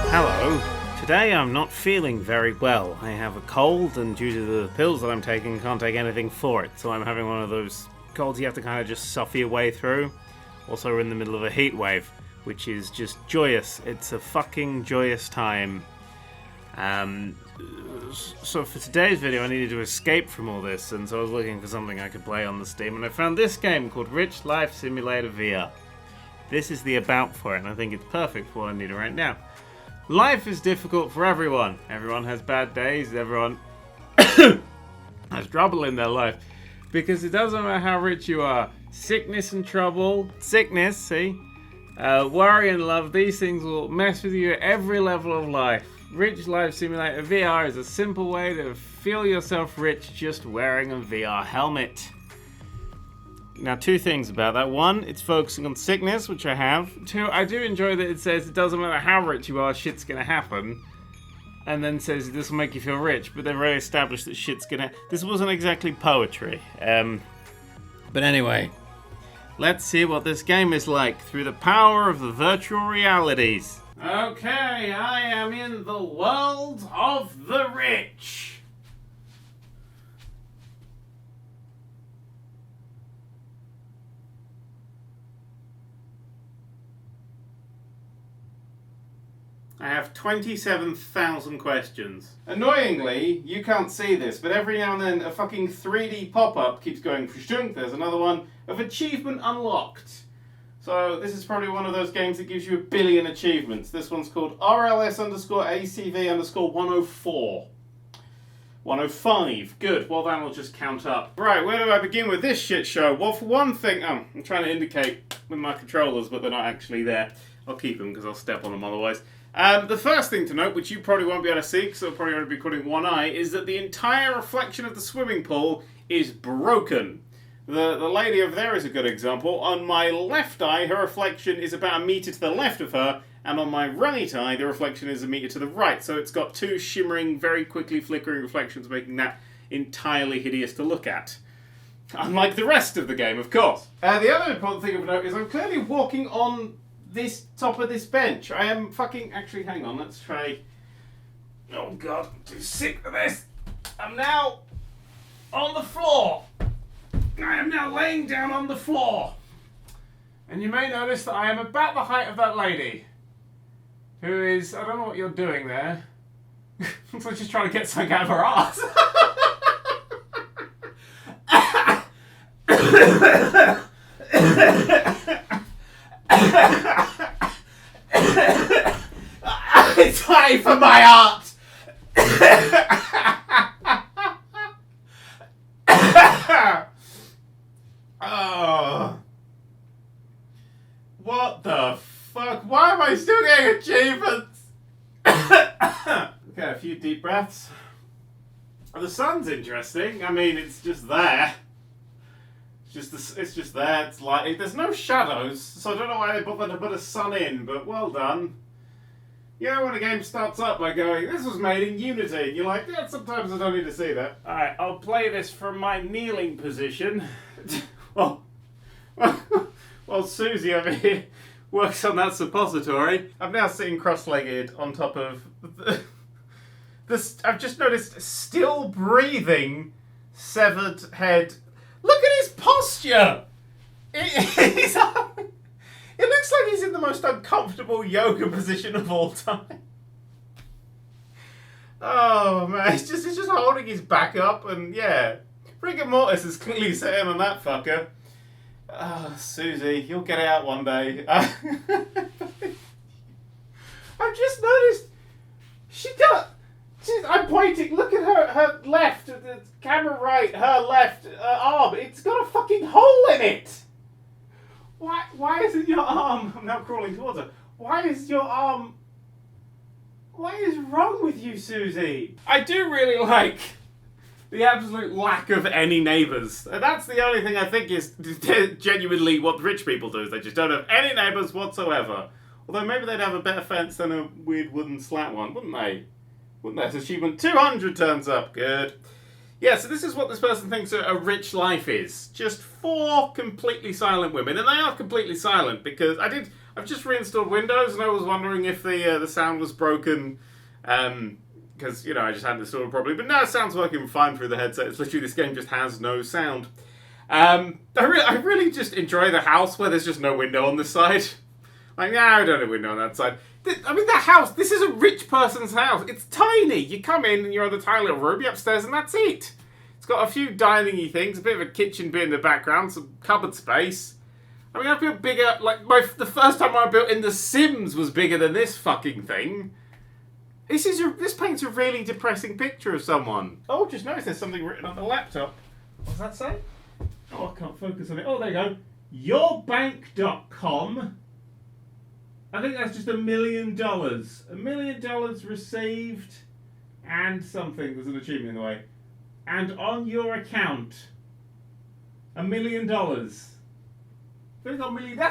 Hello. Today I'm not feeling very well. I have a cold, and due to the pills that I'm taking, can't take anything for it. So I'm having one of those colds you have to kind of just suffer your way through. Also, we're in the middle of a heat wave, which is just joyous. It's a fucking joyous time. So for today's video, I needed to escape from all this, and so I was looking for something I could play on the Steam, and I found this game called Rich Life Simulator VR. This is the about for it, and I think it's perfect for what I need right now. Life is difficult for everyone. Everyone has bad days. Everyone has trouble in their life. Because it doesn't matter how rich you are. Sickness and trouble. Sickness, see? Worry and love. These things will mess with you at every level of life. Rich Life Simulator VR is a simple way to feel yourself rich just wearing a VR helmet. Now, two things about that. One, it's focusing on sickness, which I have. Two, I do enjoy that it says it doesn't matter how rich you are, shit's gonna happen. And then says this will make you feel rich, but they've already established that shit's gonna... This wasn't exactly poetry. But anyway, let's see what this game is like through the power of the virtual realities. Okay, I am in the world of the rich. I have 27,000 questions. Annoyingly, you can't see this, but every now and then a fucking 3D pop-up keeps going for shunk. There's another one of achievement unlocked. So this is probably one of those games that gives you 1 billion achievements. This one's called RLS_ACV_104. 105. Good. Well, that'll just count up. Right, where do I begin with this shit show? Well, for one thing... Oh, I'm trying to indicate with my controllers, but they're not actually there. I'll keep them because I'll step on them otherwise. The first thing to note, which you probably won't be able to see because I'll probably only be cutting one eye, is that the entire reflection of the swimming pool is broken. The lady over there is a good example. On my left eye, her reflection is about 1 meter to the left of her, and on my right eye, the reflection is 1 meter to the right. So it's got two shimmering, very quickly flickering reflections, making that entirely hideous to look at. Unlike the rest of the game, of course. The other important thing of note is I'm clearly walking on this top of this bench. I am fucking... Actually, hang on, let's try... Oh god, I'm too sick for this. I'm now on the floor. I am now laying down on the floor. And you may notice that I am about the height of that lady. Who is... I don't know what you're doing there. Looks like she's trying to get something out of her ass. It's time for my art! Oh. What the fuck? Why am I still getting achievements? Okay, a few deep breaths. The sun's interesting. I mean, it's just there. It's just there. It's like there's no shadows, so I don't know why they bothered to put a sun in, but well done. You know when a game starts up by going, this was made in Unity, and you're like, yeah, sometimes I don't need to see that. Alright, I'll play this from my kneeling position. Well, Susie over here works on that suppository. I'm now sitting cross-legged on top of this. I've just noticed still breathing severed head. Look at his posture! It looks like he's in the most uncomfortable yoga position of all time. Oh man, he's just holding his back up, and yeah, rigor mortis is clearly set in on that fucker. Oh, Susie, you'll get out one day. I've just noticed I'm pointing. Look at her left, the camera right, her left arm. It's got a fucking hole in it. Why isn't your arm... I'm now crawling towards her. Why is your arm... What is wrong with you, Susie? I do really like the absolute lack of any neighbours. That's the only thing I think is genuinely what rich people do. Is they just don't have any neighbours whatsoever. Although maybe they'd have a better fence than a weird wooden slat one, wouldn't they? Wouldn't they? Achievement 200 turns up. Good. Yeah, so this is what this person thinks a rich life is. Just 4 completely silent women. And they are completely silent because I I've just reinstalled Windows, and I was wondering if the sound was broken, because, you know, I just hadn't installed it properly. But now it sounds working fine through the headset. It's literally, this game just has no sound. I really just enjoy the house where there's just no window on this side. Like, nah, I don't have a window on that side. I mean, that house, this is a rich person's house. It's tiny. You come in and you're in the tiny little room, you're upstairs, and that's it. It's got a few dining-y things, a bit of a kitchen bit in the background, some cupboard space. I mean, I built bigger, like, the first time I built in The Sims was bigger than this fucking thing. This paints a really depressing picture of someone. Oh, just noticed there's something written on the laptop. What's that say? Oh, I can't focus on it. Oh, there you go. Yourbank.com. I think that's just $1 million. $1 million received and something. There's an achievement in the way. And on your account, $1 million. That's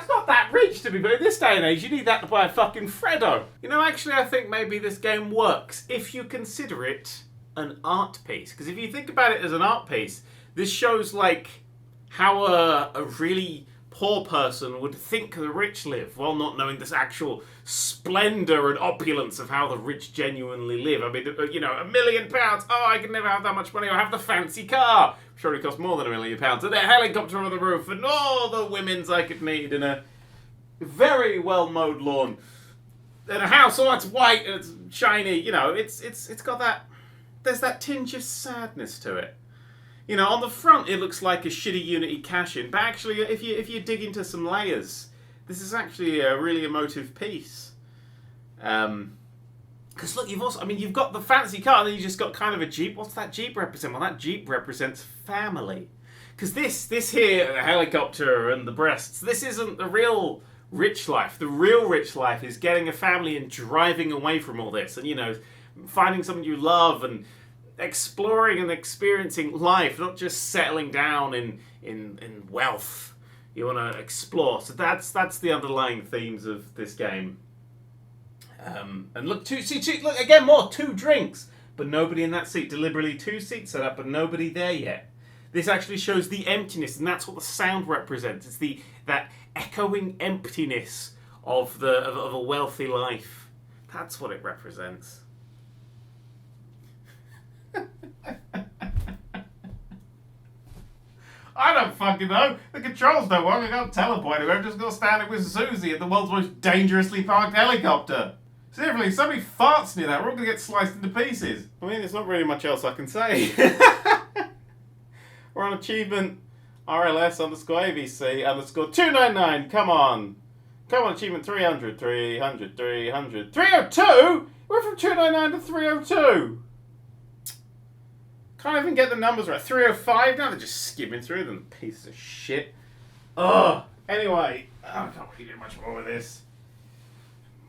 not that rich to be, but in this day and age, you need that to buy a fucking Freddo. You know, actually, I think maybe this game works if you consider it an art piece. Because if you think about it as an art piece, this shows, like, how a really poor person would think the rich live, while not knowing this actual splendour and opulence of how the rich genuinely live. I mean, you know, £1 million. Oh, I could never have that much money. I'll have the fancy car. Surely costs more than £1 million. And a helicopter on the roof, and all the women's I could need, in a very well mowed lawn, and a house. Oh, it's white and it's shiny. You know, it's got that. There's that tinge of sadness to it. You know, on the front it looks like a shitty Unity cache-in, but actually, if you dig into some layers, this is actually a really emotive piece. Because look, you've got the fancy car, and then you just got kind of a Jeep. What's that Jeep represent? Well, that Jeep represents family. Because this here, the helicopter and the breasts, this isn't the real rich life. The real rich life is getting a family and driving away from all this, and, you know, finding someone you love and exploring and experiencing life, not just settling down in wealth. You want to explore. So that's the underlying themes of this game. And look, look again, more 2 drinks, but nobody in that seat. Deliberately 2 seats set up, but nobody there yet. This actually shows the emptiness, and that's what the sound represents. It's that echoing emptiness of a wealthy life. That's what it represents. I don't fucking know. The controls don't work. I can't teleport anywhere. I'm just going to stand it with Susie at the world's most dangerously parked helicopter. Seriously, if somebody farts near that, we're all going to get sliced into pieces. I mean, there's not really much else I can say. We're on achievement RLS_ABC_299. Come on. Come on, achievement 300. 302? We're from 299 to 302. Can't even get the numbers right. 305? Now they're just skimming through them. Piece of shit. Ugh. Anyway, I can't really do much more with this.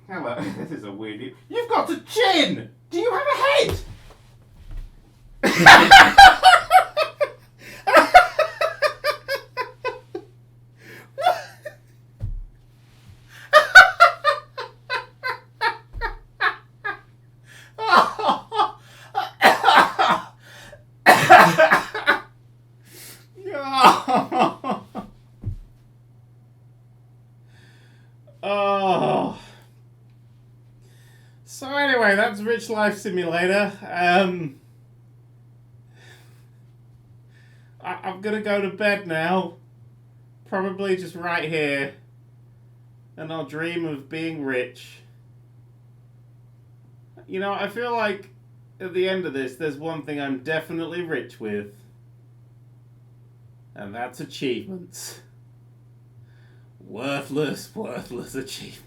Hello. This is a weird... You've got a chin! Do you have a head? Oh. So anyway, that's Rich Life Simulator. I'm gonna go to bed now. Probably just right here. And I'll dream of being rich. You know, I feel like at the end of this, there's one thing I'm definitely rich with. And that's achievements. Worthless achievements.